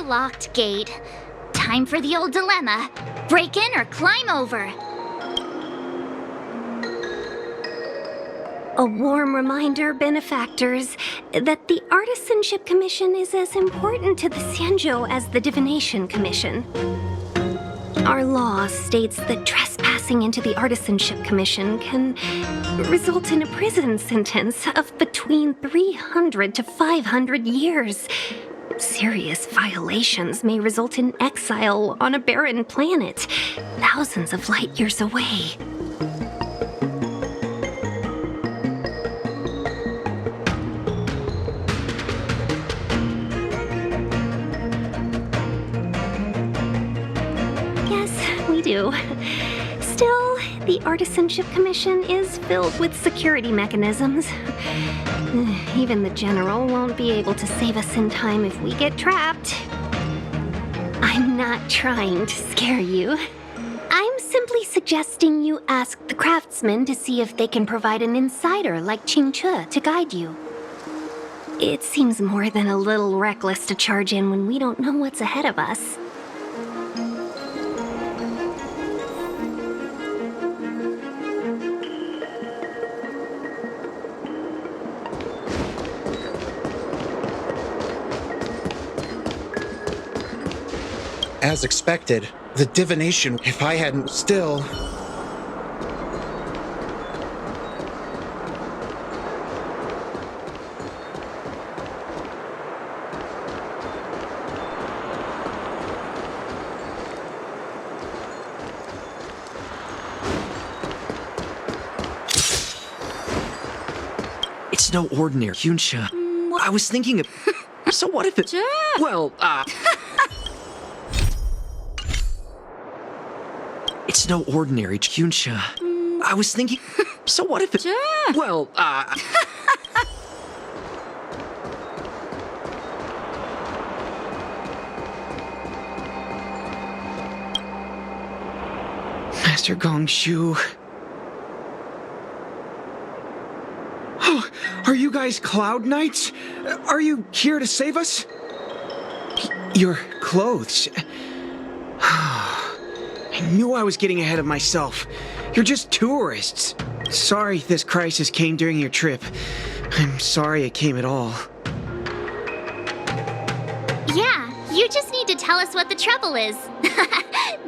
locked gate. Time for the old dilemma. Break in or climb over. A warm reminder, benefactors, that the Artisanship Commission is as important to the Xianzhou as the Divination Commission. Our law states that trespassing into the Artisanship Commission can result in a prison sentence of between 300 to 500 years. Serious violations may result in exile on a barren planet, thousands of light years away. Do. Still, the Artisanship Commission is filled with security mechanisms. Even the General won't be able to save us in time if we get trapped. I'm not trying to scare you. I'm simply suggesting you ask the craftsmen to see if they can provide an insider like Qingche to guide you. It seems more than a little reckless to charge in when we don't know what's ahead of us. As expected, the divination, if I hadn't still... It's no ordinary Yunsha. I was thinking of... So what if it... Well, It's no ordinary Yunsha. I was thinking... So what if it... Well, Master Gongshu... Oh, are you guys Cloud Knights? Are you here to save us? Your clothes... I knew I was getting ahead of myself. You're just tourists. Sorry this crisis came during your trip. I'm sorry it came at all. Yeah, you just need to tell us what the trouble is.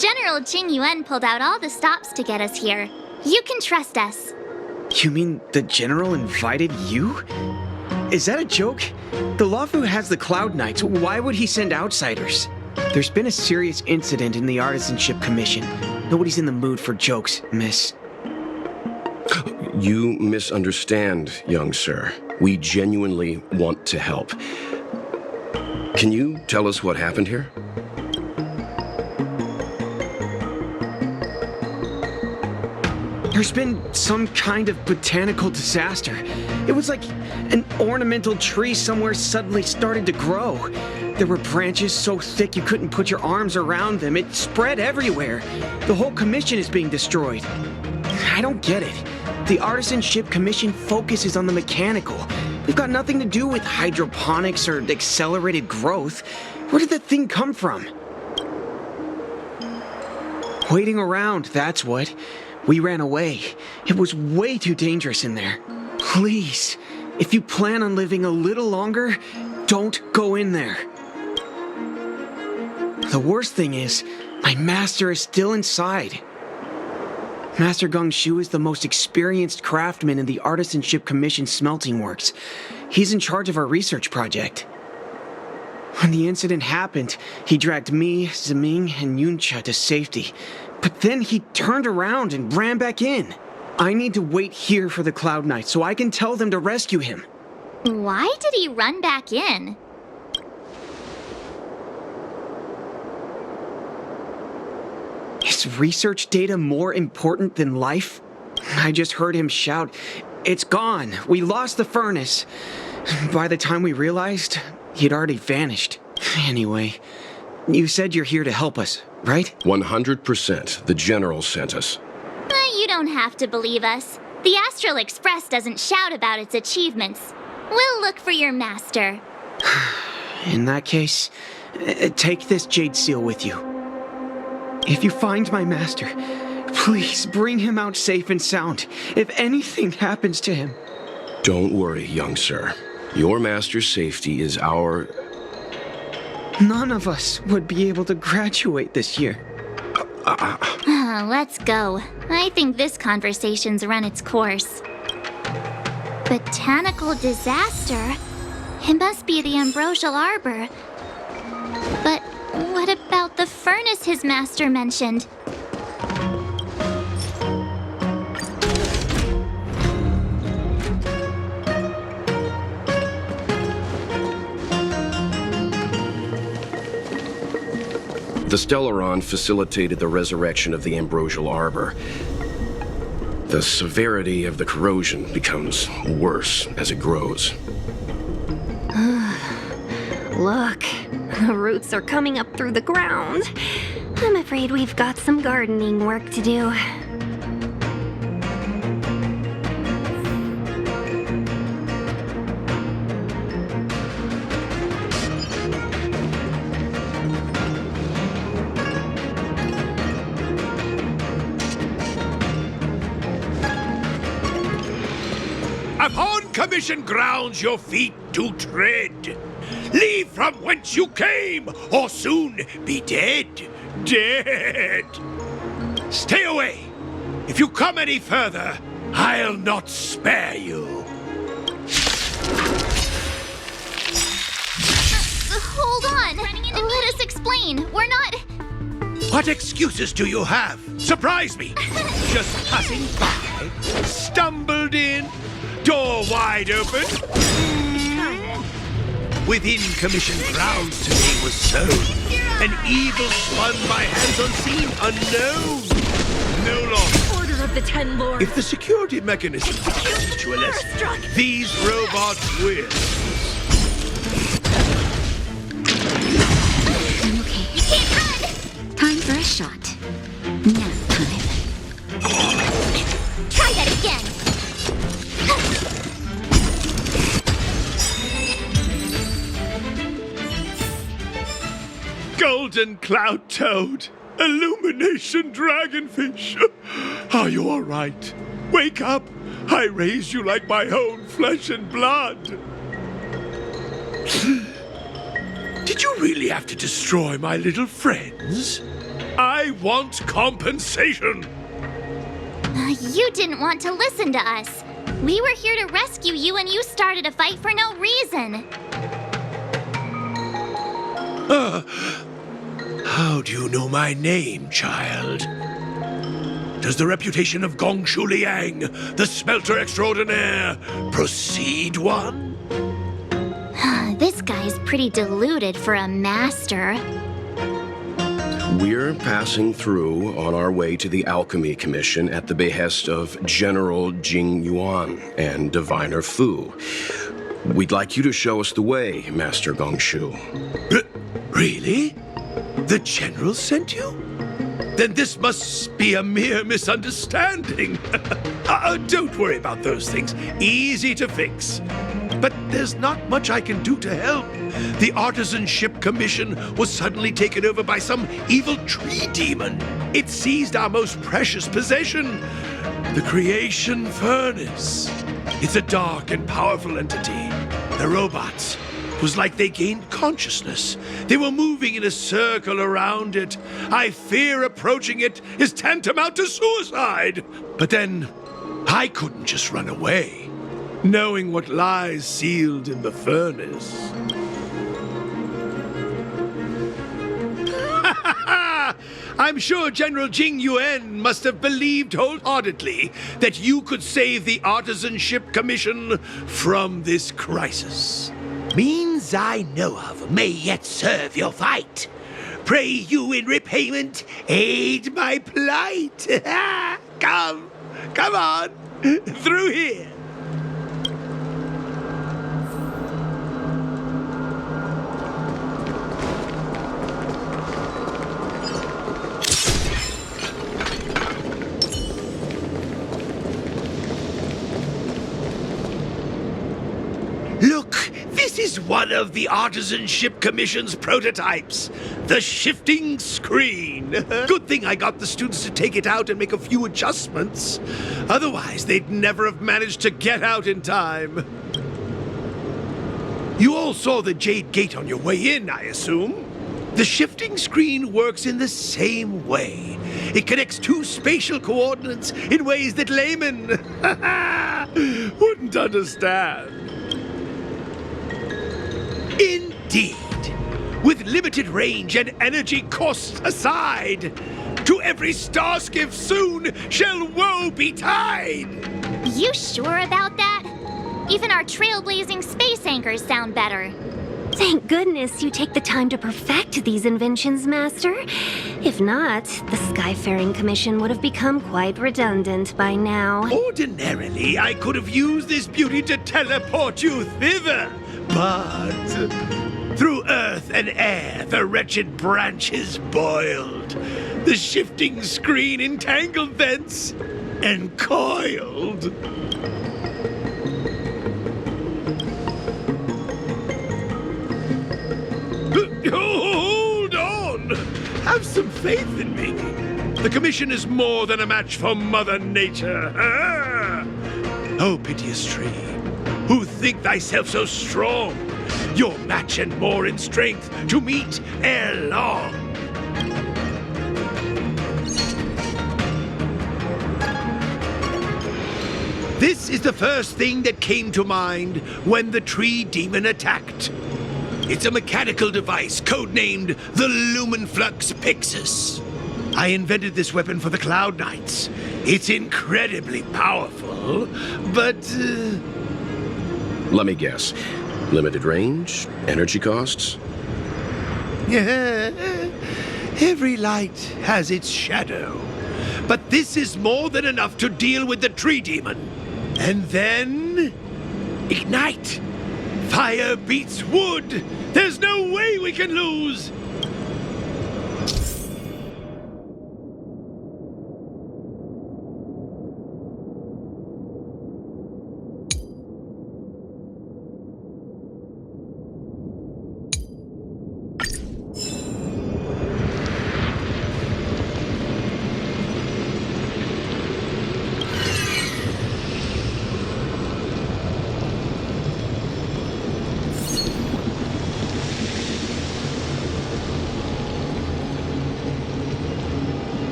General Jing Yuan pulled out all the stops to get us here. You can trust us. You mean the General invited you? Is that a joke? The Luofu has the Cloud Knights. Why would he send outsiders? There's been a serious incident in the Artisanship Commission. Nobody's in the mood for jokes, miss. You misunderstand, young sir. We genuinely want to help. Can you tell us what happened here? There's been some kind of botanical disaster. It was like an ornamental tree somewhere suddenly started to grow. There were branches so thick you couldn't put your arms around them. It spread everywhere. The whole commission is being destroyed. I don't get it. The Artisanship Commission focuses on the mechanical. We've got nothing to do with hydroponics or accelerated growth. Where did the thing come from? Waiting around, that's what. We ran away. It was way too dangerous in there. Please, if you plan on living a little longer, don't go in there. The worst thing is, my master is still inside. Master Gongshu is the most experienced craftsman in the Artisanship Commission smelting works. He's in charge of our research project. When the incident happened, he dragged me, Ziming, and Yuncha to safety. But then he turned around and ran back in. I need to wait here for the Cloud Knight so I can tell them to rescue him. Why did he run back in? Is research data more important than life? I just heard him shout, "It's gone! We lost the furnace!" By the time we realized, he'd already vanished. Anyway, you said you're here to help us, right? 100%. The General sent us. You don't have to believe us. The Astral Express doesn't shout about its achievements. We'll look for your master. In that case, Take this jade seal with you. If you find my master, please bring him out safe and sound if anything happens to him. Don't worry, young sir. Your master's safety is our... None of us would be able to graduate this year. Let's go. I think this conversation's run its course. Botanical disaster? It must be the ambrosial arbor. But what about the furnace his master mentioned? The Stellaron facilitated the resurrection of the ambrosial arbor. The severity of the corrosion becomes worse as it grows. Look, the roots are coming up through the ground. I'm afraid we've got some gardening work to do. Upon commission grounds your feet do tread. Leave from whence you came, or soon be dead. Dead! Stay away! If you come any further, I'll not spare you. Hold on! Let us explain. We're not... What excuses do you have? Surprise me! Just passing by, stumbled in, door wide open. Within commission grounds today was sown. An evil spun by hands unseen, unknown. No longer. Order of the Ten Lords. If the security mechanism teach you a lesson, these robots will. I'm okay. You can't run! Time for a shot. Nap time. Try that again! Golden cloud toad, illumination dragonfish. Are you all right? Wake up! I raised you like my own flesh and blood. Did you really have to destroy my little friends? I want compensation. You didn't want to listen to us. We were here to rescue you and you started a fight for no reason. How do you know my name, child? Does the reputation of Gongshu Liang, the smelter extraordinaire, precede one? This guy's pretty deluded for a master. We're passing through on our way to the Alchemy Commission at the behest of General Jing Yuan and Diviner Fu. We'd like you to show us the way, Master Gongshu. Really? The General sent you? Then this must be a mere misunderstanding. Don't worry about those things. Easy to fix. But there's not much I can do to help. The Artisanship Commission was suddenly taken over by some evil tree demon. It seized our most precious possession, the Creation Furnace. It's a dark and powerful entity. The robots, it was like they gained consciousness. They were moving in a circle around it. I fear approaching it is tantamount to suicide. But then, I couldn't just run away, knowing what lies sealed in the furnace. I'm sure General Jing Yuan must have believed wholeheartedly that you could save the Artisanship Commission from this crisis. Means I know of may yet serve your fight. Pray you in repayment aid my plight. Come on, through here. Look, this is one of the Artisanship Commission's prototypes, the shifting screen. Good thing I got the students to take it out and make a few adjustments. Otherwise, they'd never have managed to get out in time. You all saw the Jade Gate on your way in, I assume? The shifting screen works in the same way. It connects two spatial coordinates in ways that laymen wouldn't understand. Indeed. With limited range and energy costs aside, to every starskiff soon shall woe betide. You sure about that? Even our trailblazing space anchors sound better. Thank goodness you take the time to perfect these inventions, Master. If not, the Skyfaring Commission would have become quite redundant by now. Ordinarily, I could have used this beauty to teleport you thither, but through earth and air, the wretched branches boiled. The shifting screen entangled thence and coiled. Hold on! Have some faith in me. The Commission is more than a match for Mother Nature. Oh, piteous tree, who think thyself so strong, your match and more in strength to meet ere long. This is the first thing that came to mind when the tree demon attacked. It's a mechanical device codenamed the Lumenflux Pixis. I invented this weapon for the Cloud Knights. It's incredibly powerful, but... Let me guess. Limited range? Energy costs? Every light has its shadow. But this is more than enough to deal with the tree demon. And then... ignite! Fire beats wood! There's no way we can lose!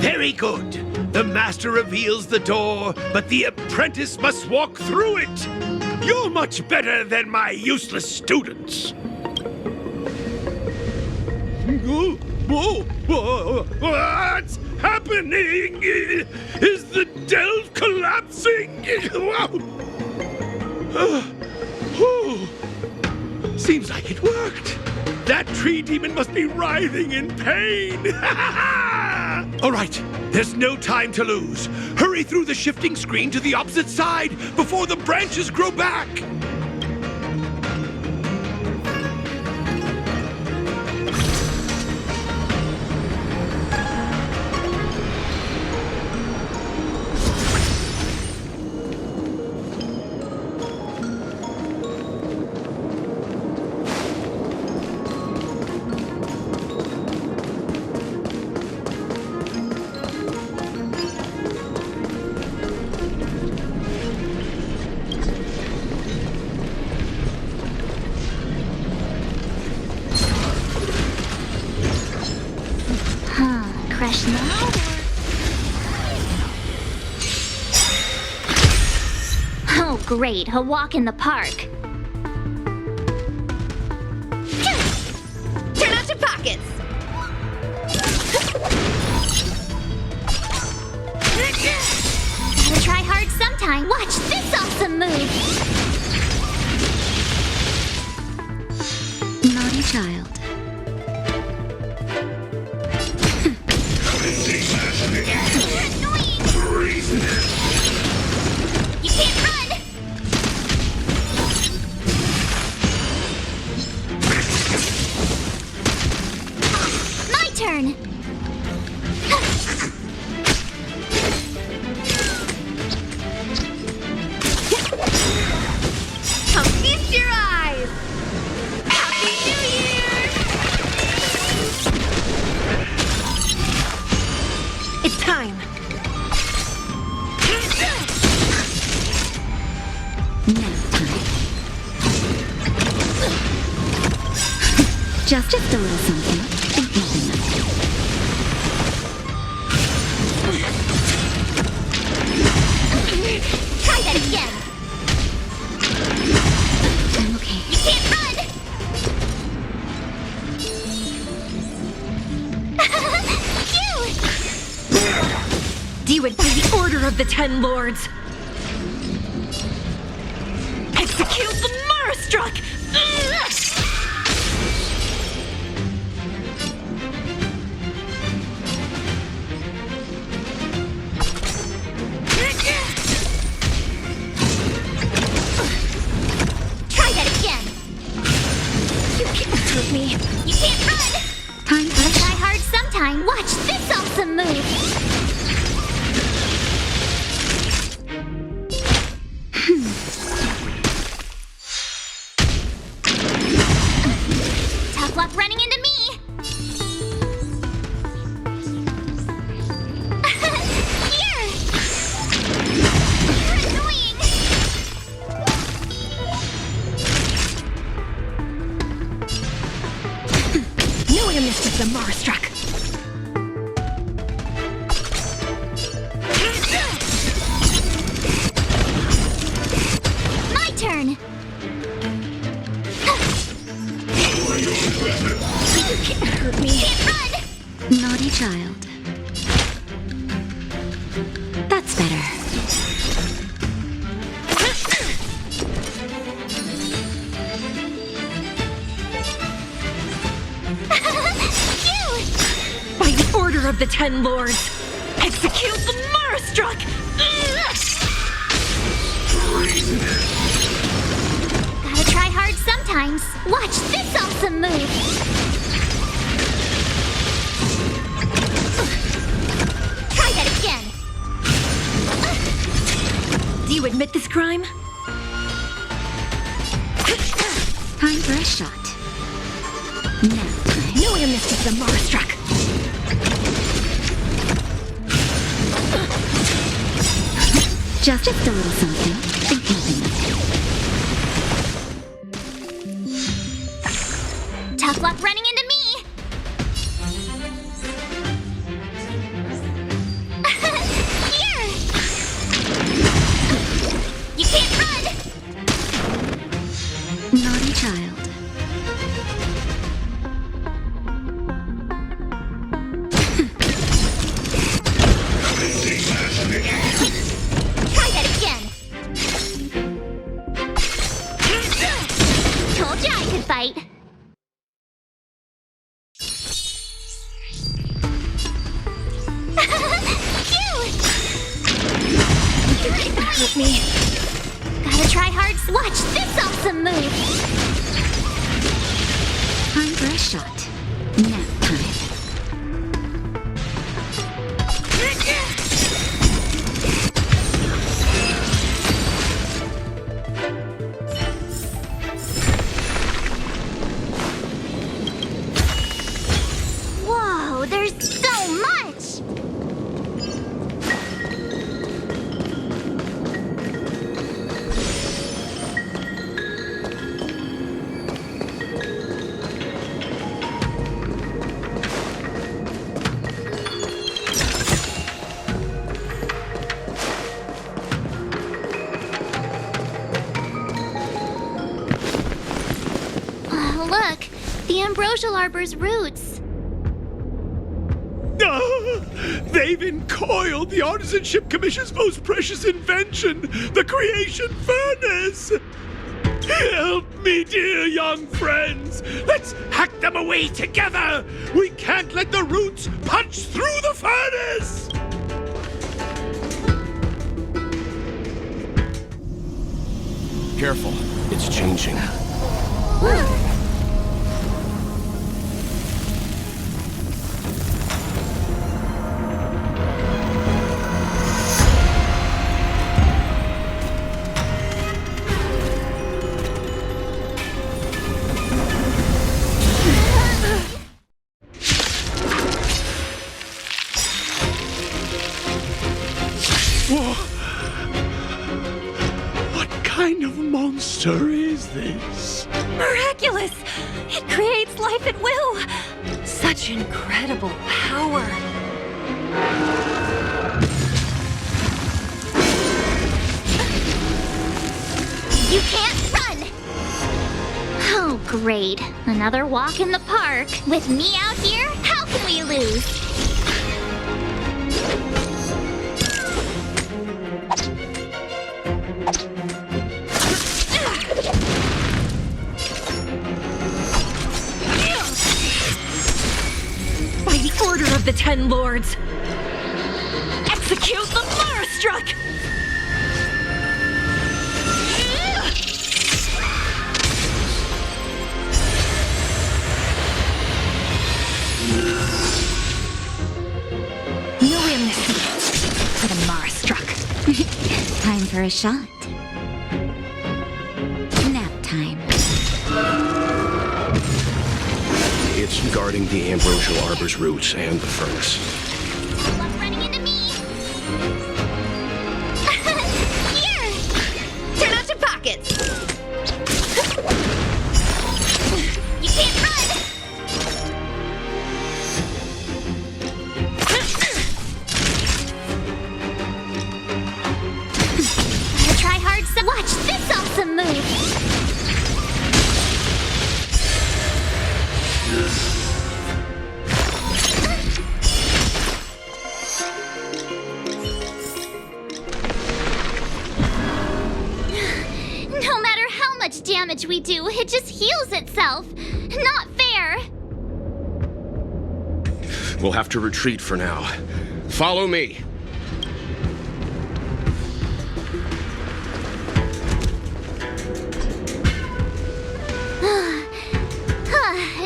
Very good. The master reveals the door, but the apprentice must walk through it. You're much better than my useless students. What's happening? Is the delve collapsing? Seems like it worked. That tree demon must be writhing in pain. All right, there's no time to lose. Hurry through the shifting screen to the opposite side before the branches grow back. Crash now? Oh, great. A walk in the park. targets. Gotta try hard sometime. Watch this awesome move. Naughty child. You can't run. My turn. Come feast your eyes! Happy New Year! It's time. Nap time. Just a little something. Think nothing of it. Try that again. I'm okay. You can't run. Phew. Do it by the order of the Ten Lords. Execute the Marastruck! Try that again. You can't hurt me. You can't run. Time for a Try hard sometime. Watch this awesome move. Tough luck running into me. Here. You're annoying. Knew I missed the Marastruck. My turn. You can't hurt me. Can't run. naughty child. That's better. Phew. By the order of the Ten Lords, execute the Marastruck! Gotta try hard sometimes. Watch this awesome move. Try that again. Do you admit this crime? Time for a shot. Nap time. Knew I missed the Marastruck. Just a little something. Think nothing of it. Tough luck running into me. Here. You can't run. Naughty child. Try that again. Told you I could fight. Phew. You can't hurt me. Gotta try hard. Watch this awesome move. Time for a shot. Nap time. Whoa, there's so much. Look, the ambrosial arbor's roots. They've encoiled the Artisanship Commission's most precious invention, the creation furnace! Help me, dear young friends! Let's hack them away together! We can't let the roots punch through the furnace! Careful, it's changing. What kind of monster is this? Miraculous! It creates life at will! Such incredible power! You can't run! Oh, great. Another walk in the park. With me out here, how can we lose? By the order of the Ten Lords! Execute the Marastruck! No amnesty for the Marastruck. Time for a shot. Nap time. It's guarding the ambrosial arbor's roots and the furnace. Good luck running into me! Here! Turn out your pockets! You can't run! Gotta try hard some. Watch this awesome move! No matter how much damage we do, it just heals itself. Not fair. We'll have to retreat for now. Follow me.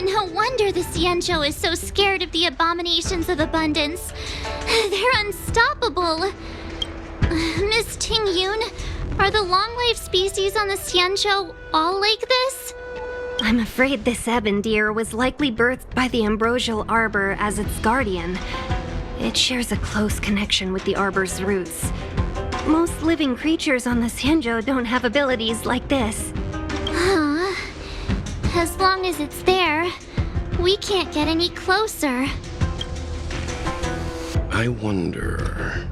No wonder the Xianzhou is so scared of the abominations of abundance. They're unstoppable. Miss Tingyun, are the long-life species on the Xianzhou all like this? I'm afraid this ebon deer was likely birthed by the ambrosial arbor as its guardian. It shares a close connection with the arbor's roots. Most living creatures on the Xianzhou don't have abilities like this. As long as it's there, we can't get any closer. I wonder...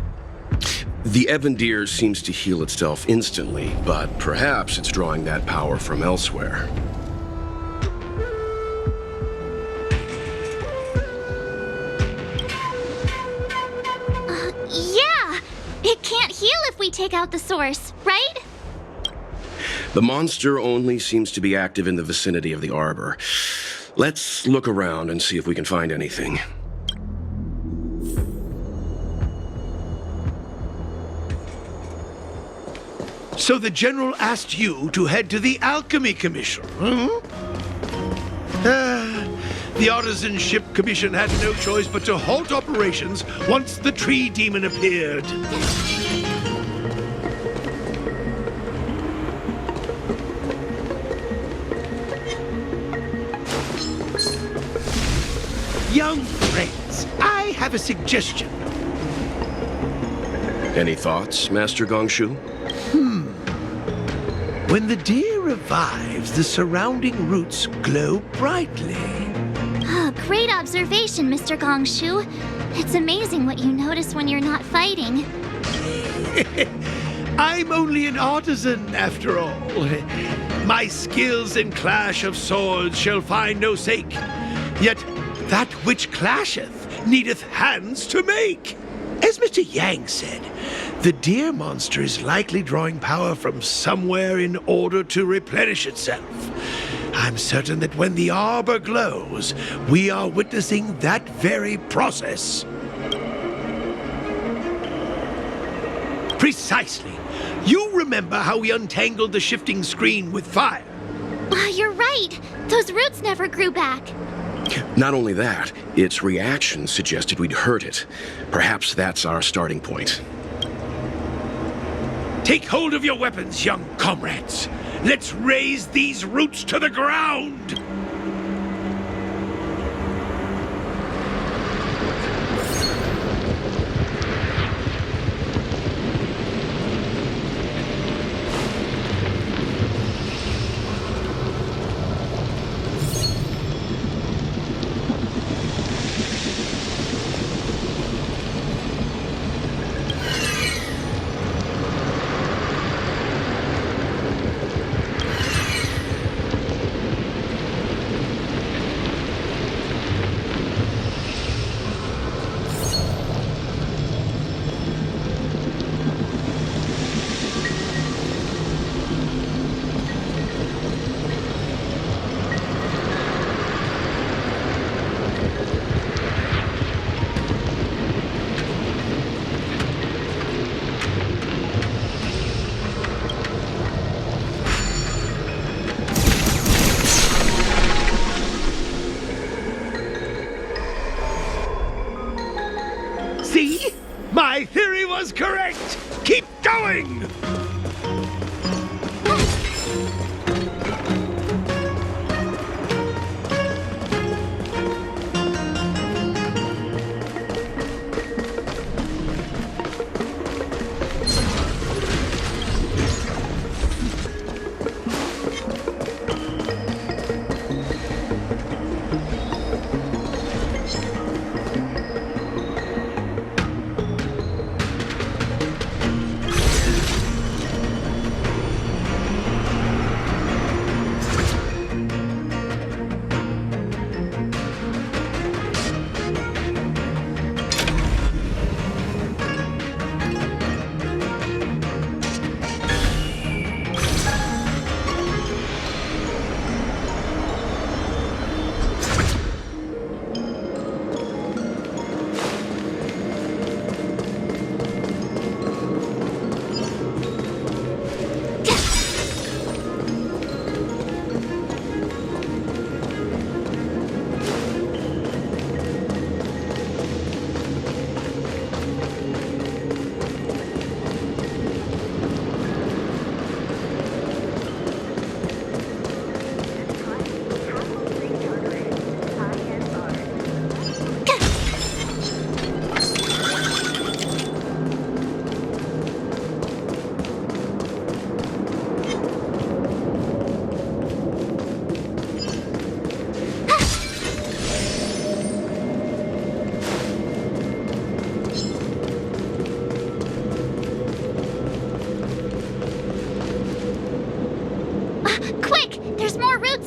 The ebon deer seems to heal itself instantly, but perhaps it's drawing that power from elsewhere. Yeah! It can't heal if we take out the source, right? The monster only seems to be active in the vicinity of the arbor. Let's look around and see if we can find anything. So the General asked you to head to the Alchemy Commission, huh? The Artisanship Commission had no choice but to halt operations once the tree demon appeared. Young friends, I have a suggestion. Any thoughts, Master Gongshu? When the deer revives, the surrounding roots glow brightly. Oh, great observation, Mr. Gongshu. It's amazing what you notice when you're not fighting. I'm only an artisan, after all. My skills in clash of swords shall find no sake. Yet that which clasheth needeth hands to make. As Mr. Yang said, the deer monster is likely drawing power from somewhere in order to replenish itself. I'm certain that when the arbor glows, we are witnessing that very process. Precisely. You remember how we untangled the shifting screen with fire? You're right. Those roots never grew back. Not only that, its reaction suggested we'd hurt it. Perhaps that's our starting point. Take hold of your weapons, young comrades. Let's raze these roots to the ground! See? My theory was correct! Keep going!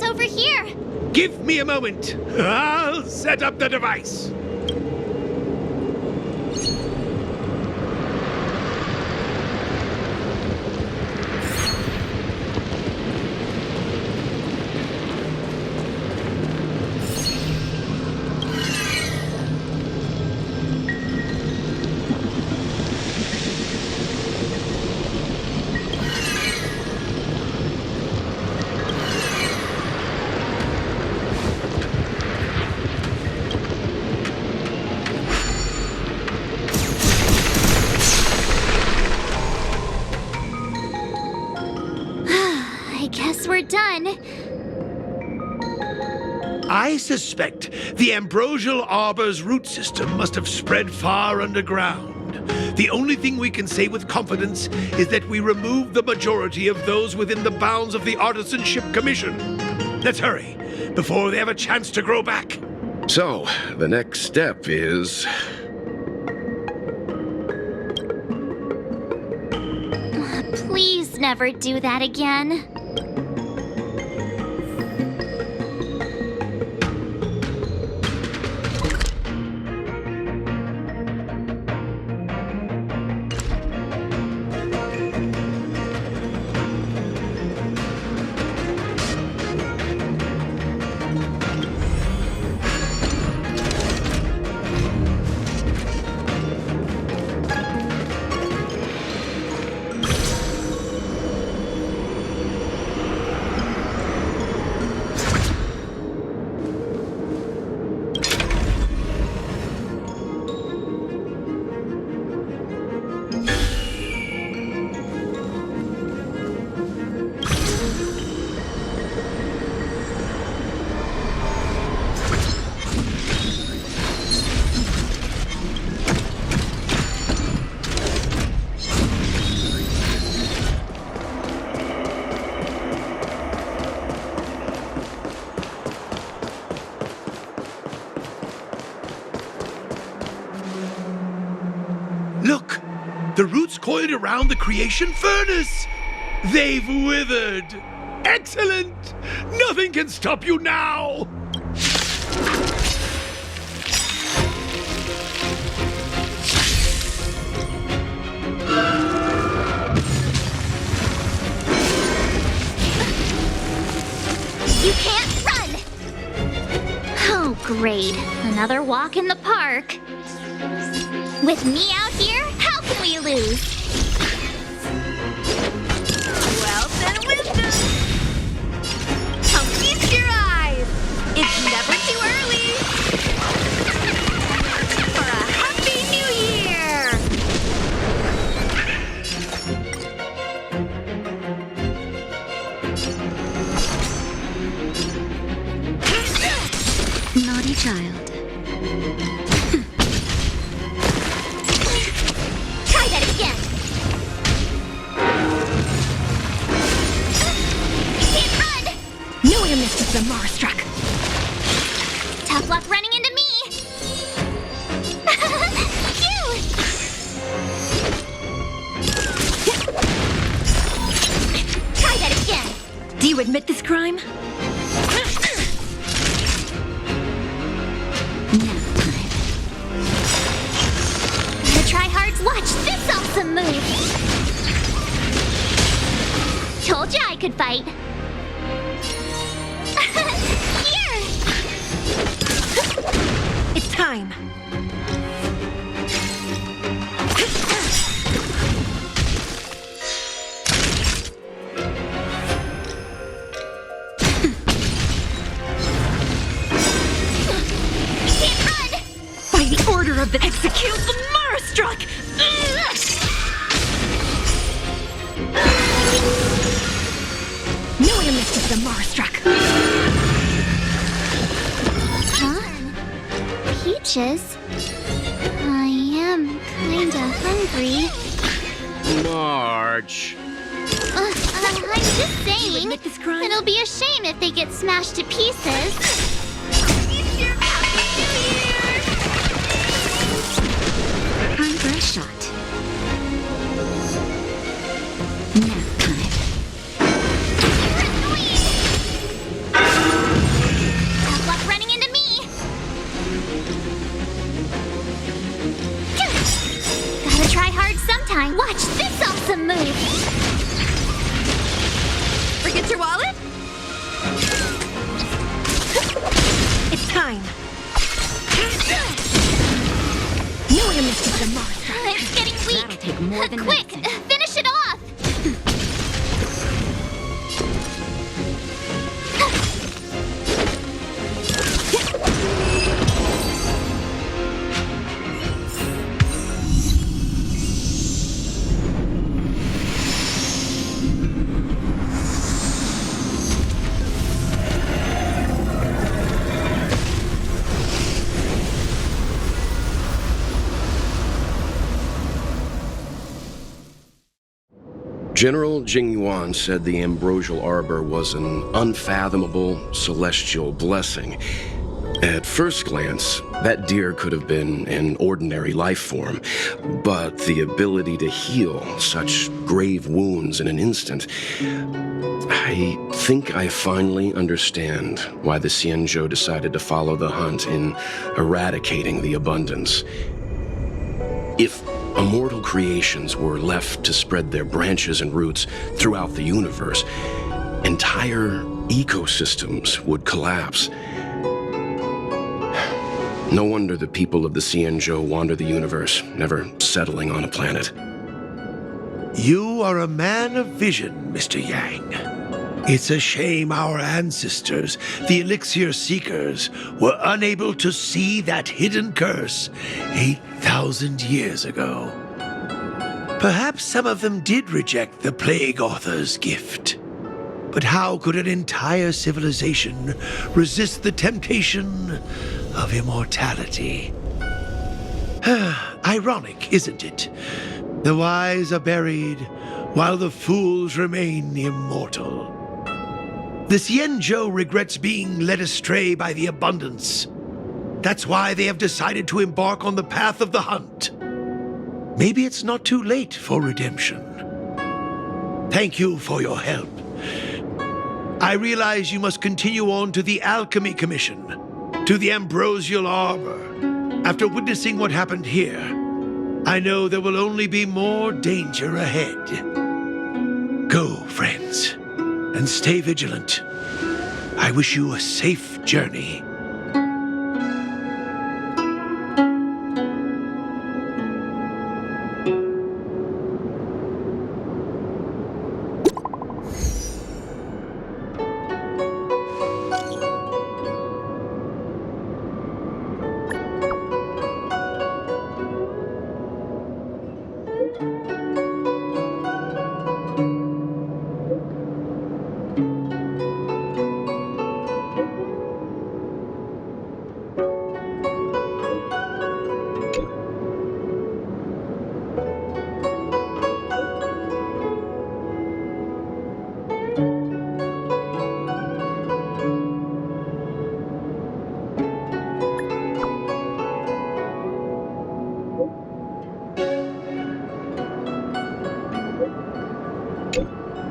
Over here! Give me a moment. I'll set up the device. We're done. I suspect the ambrosial arbor's root system must have spread far underground. The only thing we can say with confidence is that we removed the majority of those within the bounds of the Artisanship Commission. Let's hurry, before they have a chance to grow back. So, the next step is... Please never do that again. Look! The roots coiled around the creation furnace! They've withered! Excellent! Nothing can stop you now! You can't run! Oh, great. Another walk in the park. With me out here, how can we lose? Wealth and wisdom. Come feast your eyes. It's never too early for a happy new year. Naughty child. Try that again! You can't run! No air misses the Marstruck. Tough luck running into me! Phew! Try that again! Do you admit this crime? The tryhards watch this awesome move! Told you I could fight! Here! It's time. Can't run! By the order of the execute the Marstruck! No air misses the Marstruck. Huh? Peaches? I am kinda hungry. March. I'm just saying. Admit this crime? It'll be a shame if they get smashed to pieces. Time for a shot. Nap time. You're annoying! Tough luck running into me! Gotta try hard sometime. Watch this awesome move! Forget your wallet? It's time. No air misses the Marstruck. It's getting weak. That'll take more than Quick, medicine. finish it off! General Jingyuan said the ambrosial arbor was an unfathomable celestial blessing. At first glance, that deer could have been an ordinary life form, but the ability to heal such grave wounds in an instant... I think I finally understand why the Xianzhou decided to follow the hunt in eradicating the abundance. If immortal creations were left to spread their branches and roots throughout the universe, entire ecosystems would collapse. No wonder the people of the Xianzhou wander the universe, never settling on a planet. You are a man of vision, Mr. Yang. It's a shame our ancestors, the Elixir Seekers, were unable to see that hidden curse 8,000 years ago. Perhaps some of them did reject the Plague Author's gift. But how could an entire civilization resist the temptation of immortality? Ironic, isn't it? The wise are buried, while the fools remain immortal. The Xianzhou regrets being led astray by the abundance. That's why they have decided to embark on the path of the hunt. maybe it's not too late for redemption. Thank you for your help. I realize you must continue on to the Alchemy Commission, to the Ambrosial Arbor. After witnessing what happened here, I know there will only be more danger ahead. Go, friends, and stay vigilant. I wish you a safe journey. Let me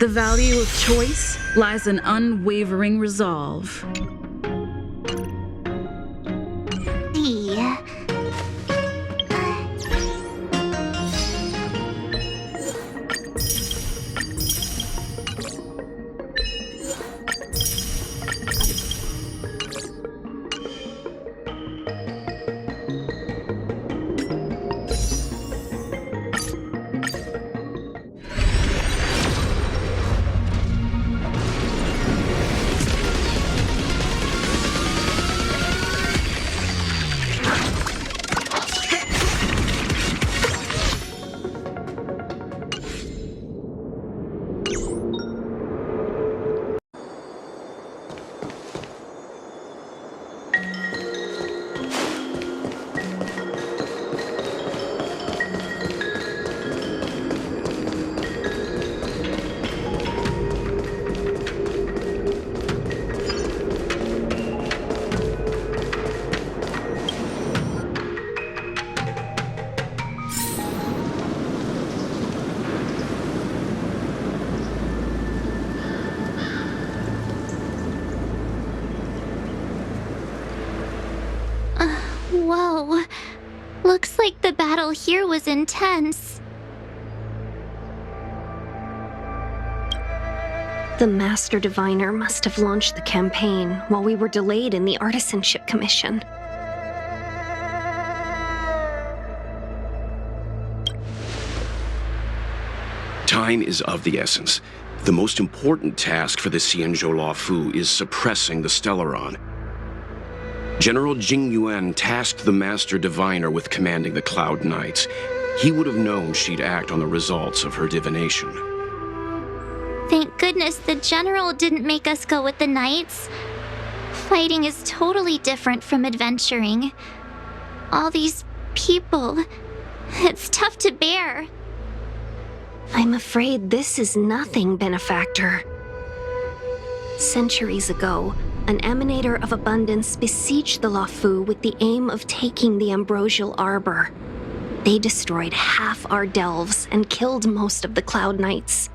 The value of choice lies in unwavering resolve. see. Whoa. Looks like the battle here was intense. The Master Diviner must have launched the campaign while we were delayed in the Artisanship Commission. Time is of the essence. The most important task for the Xianzhou Fu is suppressing the Stellaron. General Jing Yuan tasked the Master Diviner with commanding the Cloud Knights. He would have known she'd act on the results of her divination. Thank goodness the General didn't make us go with the Knights. Fighting is totally different from adventuring. All these people, it's tough to bear. I'm afraid this is nothing, Benefactor. Centuries ago, an emanator of abundance besieged the Luofu with the aim of taking the Ambrosial Arbor. They destroyed half our delves and killed most of the Cloud Knights.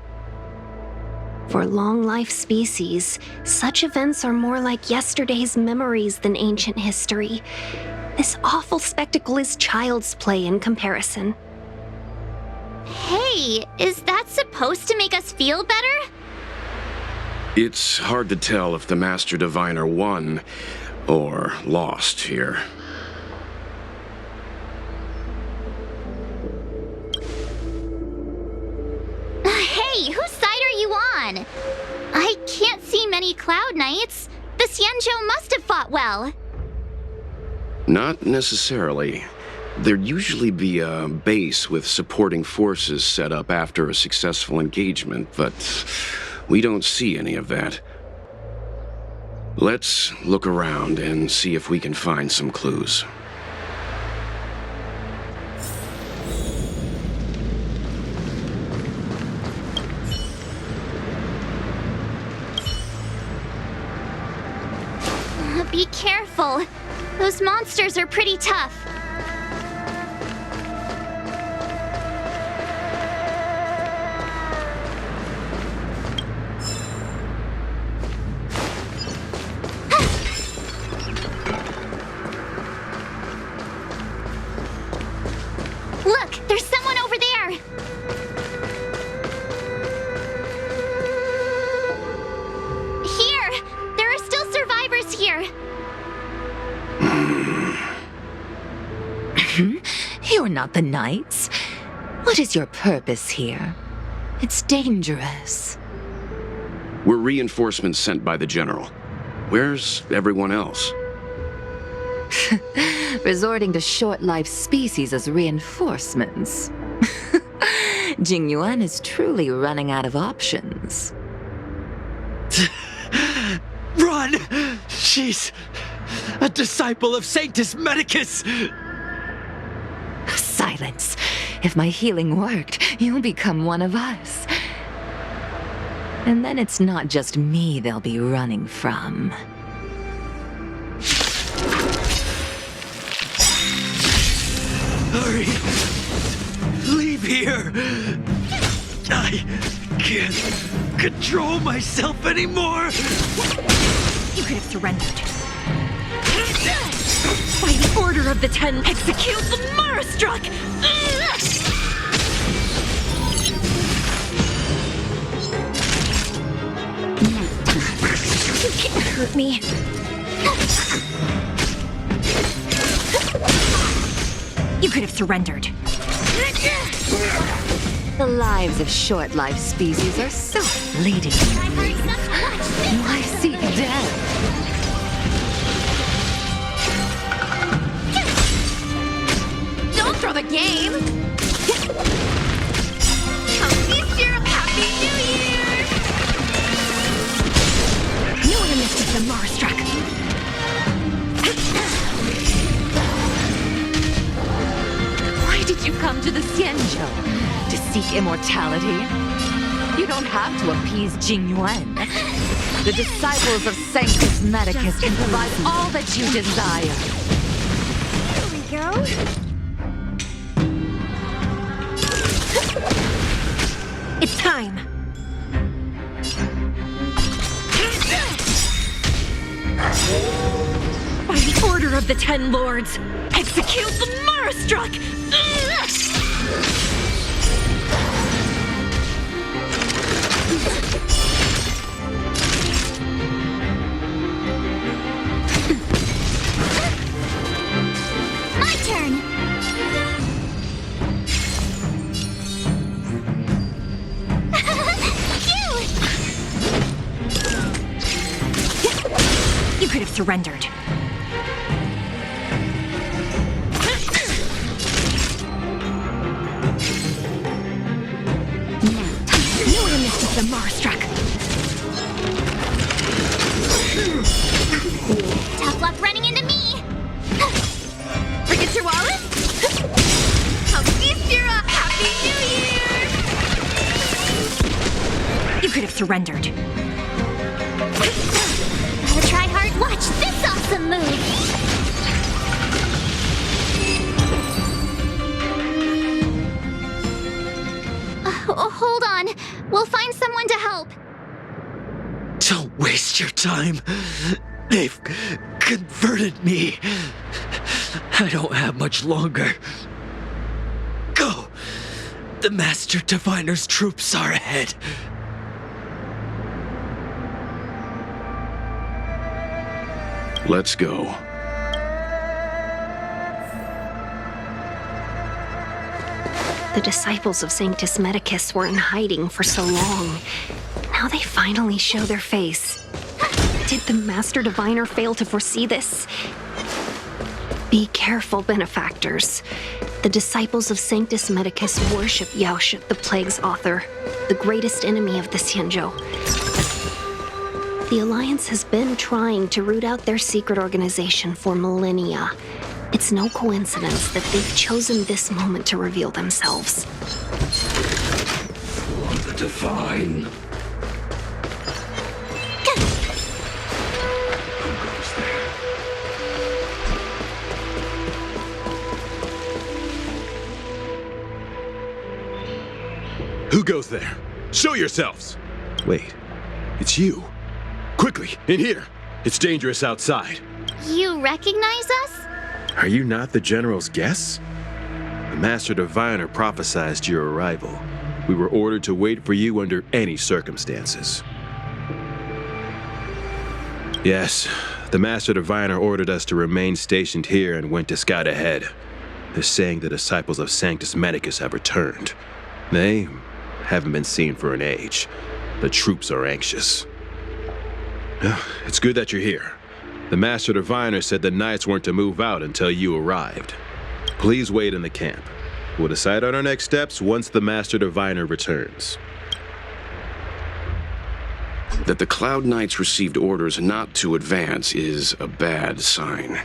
For long-life species, such events are more like yesterday's memories than ancient history. This awful spectacle is child's play in comparison. Hey, is that supposed to make us feel better? It's hard to tell if the Master Diviner won or lost here. Hey, whose side are you on? I can't see see many Cloud Knights. The Xianzhou must have fought well. Not necessarily. There'd usually be a base with supporting forces set up after a successful engagement, but we don't see any of that. Let's look around and see if we can find some clues. Be careful. Those monsters are pretty tough. Look, there's someone over there. Here, there are still survivors here. You're not the Knights. What is your purpose here? It's dangerous. We're reinforcements sent by the General. Where's everyone else? Resorting to short-lived species as reinforcements. Jingyuan is truly running out of options. Run! She's a disciple of Sanctus Medicus! Silence. If my healing worked, you'll become one of us. And then it's not just me they'll be running from. Hurry! Leave here! I can't control myself anymore! You could have surrendered. By the order of the 10, execute the Marastruck! You can't hurt me. You could have surrendered. The lives of short-lived species are so fleeting. Why seek death? Don't throw the game! Healthy syrup, Happy New Year! No one missed the Marastruck. Why did you come to the Xianzhou? To seek immortality? You don't have to appease Jingyuan. The disciples of Sanctus Medicus can provide all that you desire. Here we go. It's time. By the order of the 10 lords, execute the Marastruck! My turn. You could have surrendered. No one missed the Marastruck. Tough luck running into me. Forget your wallet? Healthy syrup! Happy New Year! You could have surrendered. Gotta try hard. Watch this awesome move. Hold on. We'll find someone to help. Don't waste your time. They've converted me. I don't have much longer. Go! The Master Diviner's troops are ahead. Let's go. The disciples of Sanctus Medicus were in hiding for so long. Now they finally show their face. Did the Master Diviner fail to foresee this? Be careful, benefactors. The disciples of Sanctus Medicus worship Yaoshut, the Plague's author, the greatest enemy of the Xianzhou. The Alliance has been trying to root out their secret organization for millennia. It's no coincidence that they've chosen this moment to reveal themselves. The Divine. Who goes there? Show yourselves! Wait, it's you. Quickly, in here. It's dangerous outside. You recognize us? Are you not the General's guests? The Master Diviner prophesied your arrival. We were ordered to wait for you under any circumstances. Yes, the Master Diviner ordered us to remain stationed here and went to scout ahead. They're saying the disciples of Sanctus Medicus have returned. They haven't been seen for an age. The troops are anxious. It's good that you're here. The Master Diviner said the Knights weren't to move out until you arrived. Please wait in the camp. We'll decide on our next steps once the Master Diviner returns. That the Cloud Knights received orders not to advance is a bad sign.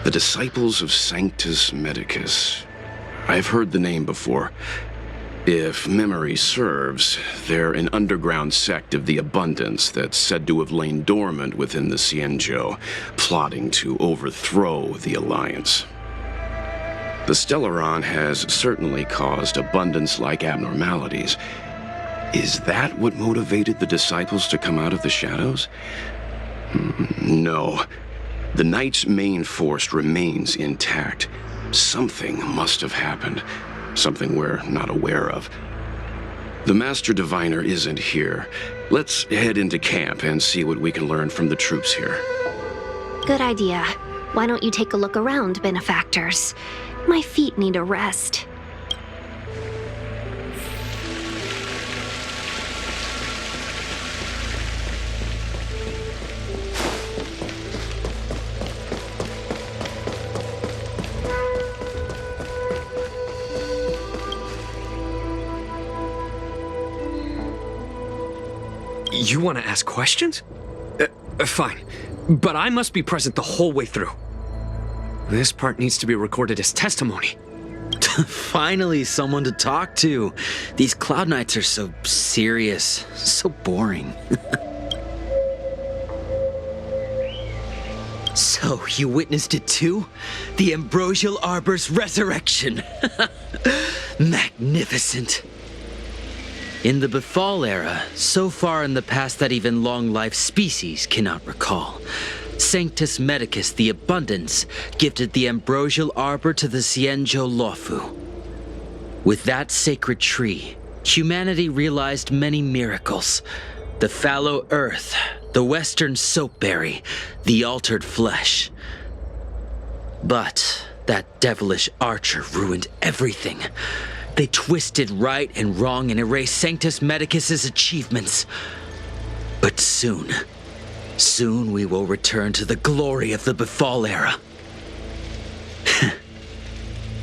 The disciples of Sanctus Medicus. I've heard the name before. If memory serves, they're an underground sect of the Abundance that's said to have lain dormant within the Xianzhou, plotting to overthrow the Alliance. The Stellaron has certainly caused Abundance-like abnormalities. Is that what motivated the disciples to come out of the shadows? No. The Knight's main force remains intact. Something must have happened. Something we're not aware of. The Master Diviner isn't here. Let's head into camp and see what we can learn from the troops here. Good idea. Why don't you take a look around, benefactors? My feet need a rest. You want to ask questions? Fine. But I must be present the whole way through. This part needs to be recorded as testimony. Finally, someone to talk to. These Cloud Knights are so serious, so boring. So, you witnessed it too? The Ambrosial Arbor's resurrection. Magnificent. In the Befall era, so far in the past that even long-lived species cannot recall, Sanctus Medicus, the Abundance, gifted the Ambrosial Arbor to the Xianzhou Luofu. With that sacred tree, humanity realized many miracles. The fallow earth, the western soapberry, the altered flesh. But that devilish archer ruined everything. They twisted right and wrong and erased Sanctus Medicus's achievements. But soon we will return to the glory of the Befall era.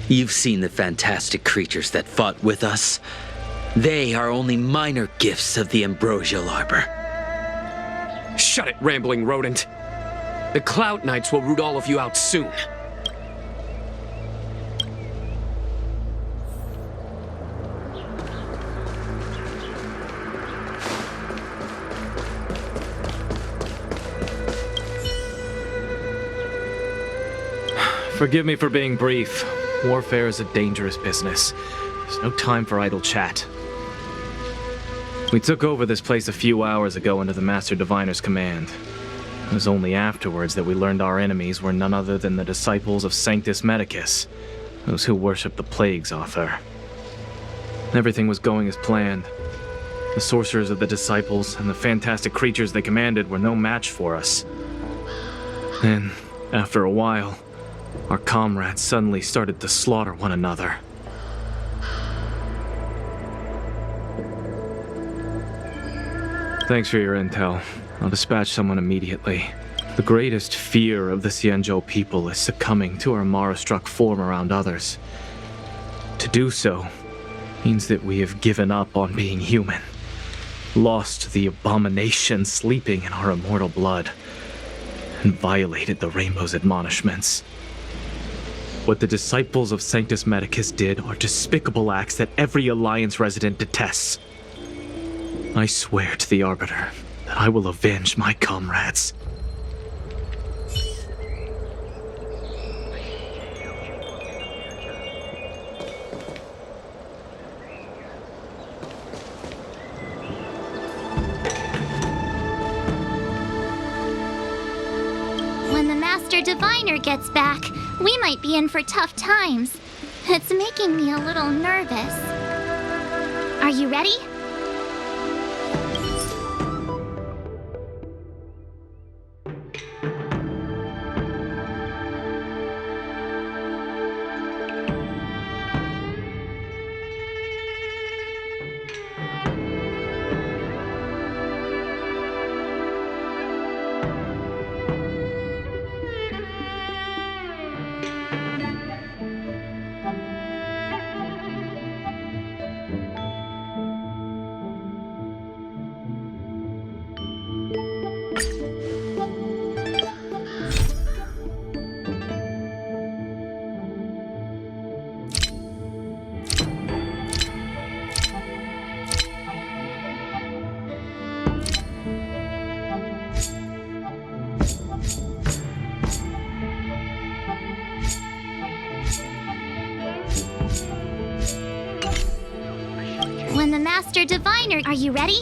You've seen the fantastic creatures that fought with us. They are only minor gifts of the Ambrosial Arbor. Shut it, rambling rodent. The Cloud Knights will root all of you out soon. Forgive me for being brief. Warfare is a dangerous business. There's no time for idle chat. We took over this place a few hours ago under the Master Diviner's command. It was only afterwards that we learned our enemies were none other than the disciples of Sanctus Medicus, those who worship the Plague's author. Everything was going as planned. The sorcerers of the disciples and the fantastic creatures they commanded were no match for us. Then, after a while, our comrades suddenly started to slaughter one another. Thanks for your intel. I'll dispatch someone immediately. The greatest fear of the Xianzhou people is succumbing to our Mara-struck form around others. To do so means that we have given up on being human, lost the abomination sleeping in our immortal blood, and violated the Rainbow's admonishments. What the disciples of Sanctus Medicus did are despicable acts that every Alliance resident detests. I swear to the Arbiter that I will avenge my comrades. When the Master Diviner gets back, we might be in for tough times. It's making me a little nervous. Are you ready? When the Master Diviner... Are you ready?